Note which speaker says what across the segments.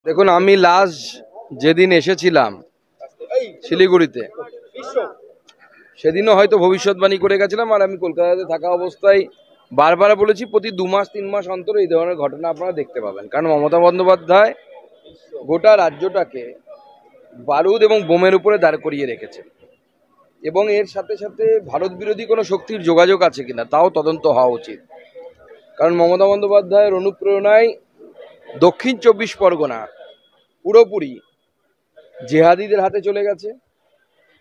Speaker 1: দেখুন, আমি লাস্ট যেদিন এসেছিলাম শিলিগুড়িতে, সেদিনও হয়তো ভবিষ্যৎবাণী করে গেছিলাম। আর আমি কলকাতাতে থাকা অবস্থায় বারবার বলেছি, প্রতি 2 মাস 3 মাস অন্তর এই ধরনের ঘটনা আপনারা দেখতে পাবেন। কারণ মমতা বন্দ্যোপাধ্যায় গোটা রাজ্যটাকে বারুদ এবং বোমের উপরে দাঁড় করিয়ে রেখেছে, এবং এর সাথে সাথে ভারত বিরোধী কোনো শক্তির যোগাযোগ আছে কিনা তাও তদন্ত হওয়া উচিত। কারণ মমতা বন্দ্যোপাধ্যায়ের অনুপ্রেরণায় দক্ষিণ 24 পরগনা পুরোপুরি জেহাদিদের হাতে চলে গেছে।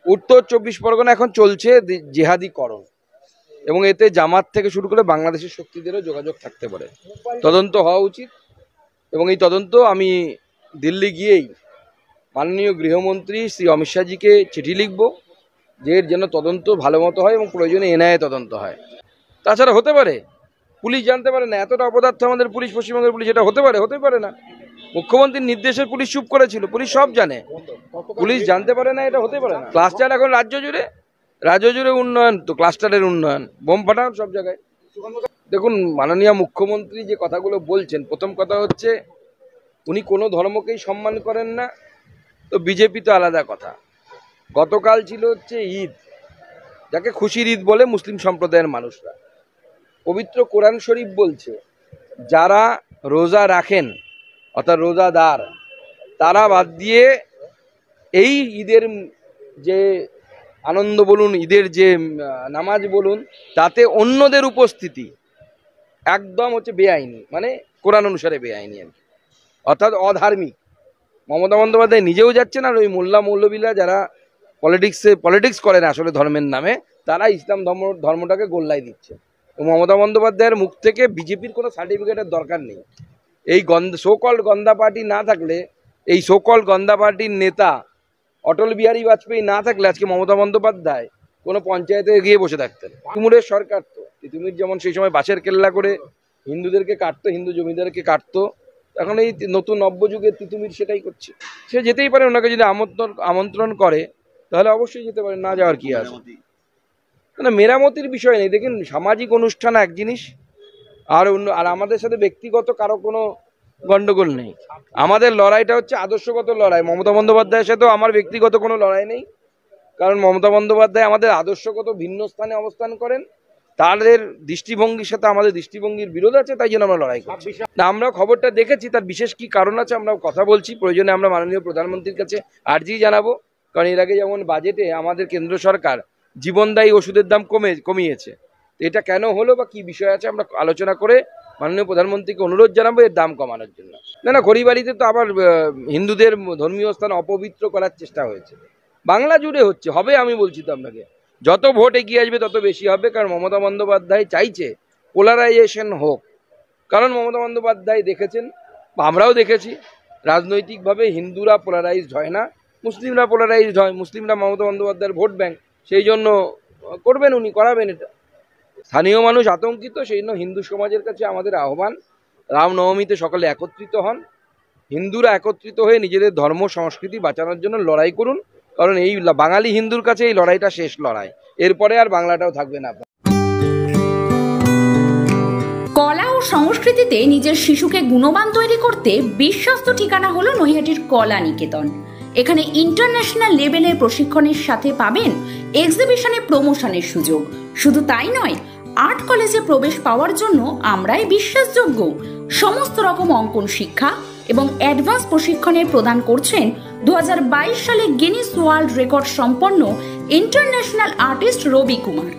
Speaker 1: উত্তর 24 পরগনা এখন চলছে জেহাদিকরণ, এবং এতে জামাত থেকে শুরু করে বাংলাদেশের শক্তিদেরও যোগাযোগ থাকতে পারে। তদন্ত হওয়া উচিত, এবং এই তদন্ত আমি দিল্লি গিয়েই মাননীয় গৃহমন্ত্রী শ্রী অমিত শাহজিকে চিঠি লিখব যে এর যেন তদন্ত ভালো মতো হয় এবং প্রয়োজনে এনআইএ তদন্ত হয়। তাছাড়া হতে পারে পুলিশ জানতে পারে না, এতটা অপদার্থ আমাদের পুলিশ, পশ্চিমবঙ্গের পুলিশ। এটা হতে পারে না। মুখ্যমন্ত্রীর নির্দেশে পুলিশ চুপ করেছিল, পুলিশ সব জানে, পুলিশ জানতে পারে না, এটা হতে পারে না। ক্লাস্টার এখন রাজ্য জুড়ে উন্নয়ন, তো ক্লাস্টারের উন্নয়ন, বোম ফাটান সব জায়গায়। দেখুন, মাননীয় মুখ্যমন্ত্রী যে কথাগুলো বলছেন, প্রথম কথা হচ্ছে উনি কোনো ধর্মকেই সম্মান করেন না, তো বিজেপি তো আলাদা কথা। গতকাল ছিল হচ্ছে ঈদ, যাকে খুশির ঈদ বলে মুসলিম সম্প্রদায়ের মানুষরা। পবিত্র কোরআন শরীফ বলছে যারা রোজা রাখেন, অর্থাৎ রোজাদার, তারা বাদ দিয়ে এই ঈদের যে আনন্দ বলুন, ঈদের যে নামাজ বলুন, তাতে অন্যদের উপস্থিতি একদম হচ্ছে বেআইনি, মানে কোরআন অনুসারে বেআইনি, অর্থাৎ অধার্মিক। মমতা বন্দ্যোপাধ্যায় নিজেও যাচ্ছেন, আর ওই মোল্লা মৌলবীরা যারা পলিটিক্স করে না আসলে ধর্মের নামে, তারা ইসলাম ধর্মটাকে গোল্লাই দিচ্ছে। মমতা বন্দ্যোপাধ্যায়ের মুখ থেকে বিজেপির কোনো সার্টিফিকেটের দরকার নেই। এই সোকল্ড গন্দা পার্টি না থাকলে, এই সোকল্ড গন্দা পার্টির নেতা অটল বিহারী বাজপেয়ী না থাকলে আজকে মমতা বন্দ্যোপাধ্যায় কোনো পঞ্চায়েতে গিয়ে বসে থাকতেন। তিতুমিরের সরকার তো, তিতুমির যেমন সেই সময় বাঁশের কেল্লা করে হিন্দুদেরকে কাটতো, হিন্দু জমিদারকে কাটতো, এখন এই নতুন নব্যযুগের তিতুমির সেটাই করছে। সে যেতেই পারে, ওনাকে যদি আমন্ত্রণ করে তাহলে অবশ্যই যেতে পারে, না যাওয়ার কি আছে। না, মেরামতির বিষয় নেই। দেখুন, সামাজিক অনুষ্ঠান এক জিনিস, আর আমাদের সাথে ব্যক্তিগত কারো কোনো গন্ডগোল নেই। আমাদের লড়াইটা হচ্ছে আদর্শগত লড়াই। মমতা বন্দ্যোপাধ্যায়ের সাথেও আমার ব্যক্তিগত কোনো লড়াই নেই, কারণ মমতা বন্দ্যোপাধ্যায় আমাদের আদর্শগত ভিন্ন স্থানে অবস্থান করেন। তাদের দৃষ্টিভঙ্গির সাথে আমাদের দৃষ্টিভঙ্গির বিরোধ আছে, তাই জন্য আমরা লড়াই করছি। না, আমরা খবরটা দেখেছি, তার বিশেষ কি কারণ আছে আমরা কথা বলছি। প্রয়োজনে আমরা মাননীয় প্রধানমন্ত্রীর কাছে আর্জি জানাবো, কারণ এর আগে যেমন বাজেটে আমাদের কেন্দ্র সরকার জীবনদায়ী ওষুধের দাম কমিয়েছে। এটা কেন হলো বা কি বিষয় আছে আমরা আলোচনা করে মাননীয় প্রধানমন্ত্রীকে অনুরোধ জানাবো এর দাম কমানোর জন্য। না, খড়িবাড়িতে তো আবার হিন্দুদের ধর্মীয় স্থান অপবিত্র করার চেষ্টা হয়েছে। বাংলা জুড়ে হবে, আমি বলছি তো আপনাকে, যত ভোট এগিয়ে আসবে তত বেশি হবে। কারণ মমতা বন্দ্যোপাধ্যায় চাইছে পোলারাইজেশন হোক। কারণ মমতা বন্দ্যোপাধ্যায় দেখেছেন, বা আমরাও দেখেছি, রাজনৈতিকভাবে হিন্দুরা পোলারাইজড হয় না, মুসলিমরা পোলারাইজড হয়। মুসলিমরা মমতা বন্দ্যোপাধ্যায়ের ভোট ব্যাংক, সেই জন্য করবেন, উনি করাবেন। এটা স্থানীয় মানুষ আতঙ্কিত, সেই জন্য হিন্দু সমাজের কাছে আমাদের আহ্বান, রামনবমীতে সকলে একত্রিত হন, হিন্দুরা একত্রিত হয়ে নিজেদের ধর্ম সংস্কৃতি বাঁচানোর জন্য লড়াই করুন। কারণ এই বাঙালি হিন্দুর কাছে এই লড়াইটা শেষ লড়াই, এরপরে আর বাংলাটাও থাকবে না।
Speaker 2: কলা ও সংস্কৃতিতে নিজের শিশুকে গুণবান তৈরি করতে বিশ্বস্ত ঠিকানা হলো নৈহাটির কলা নিকেতন। এখানে ইন্টারন্যাশনাল লেভেলের প্রশিক্ষণের সাথে পাবেন এক্সিবিশনে প্রমোশনের সুযোগ। শুধু তাই নয়, আর্ট কলেজে প্রবেশ পাওয়ার জন্য আমরাই বিশ্বাসযোগ্য। সমস্ত রকম অঙ্কন শিক্ষা এবং অ্যাডভান্স প্রশিক্ষণের প্রদান করছেন 2022 সালে গিনিস ওয়ার্ল্ড রেকর্ড সম্পন্ন ইন্টারন্যাশনাল আর্টিস্ট রবি কুমার।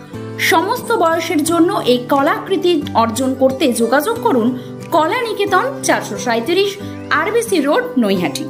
Speaker 2: সমস্ত বয়সের জন্য এই কলাকৃতি অর্জন করতে যোগাযোগ করুন কলা নিকেতন, 437 RBC রোড, নৈহাটি।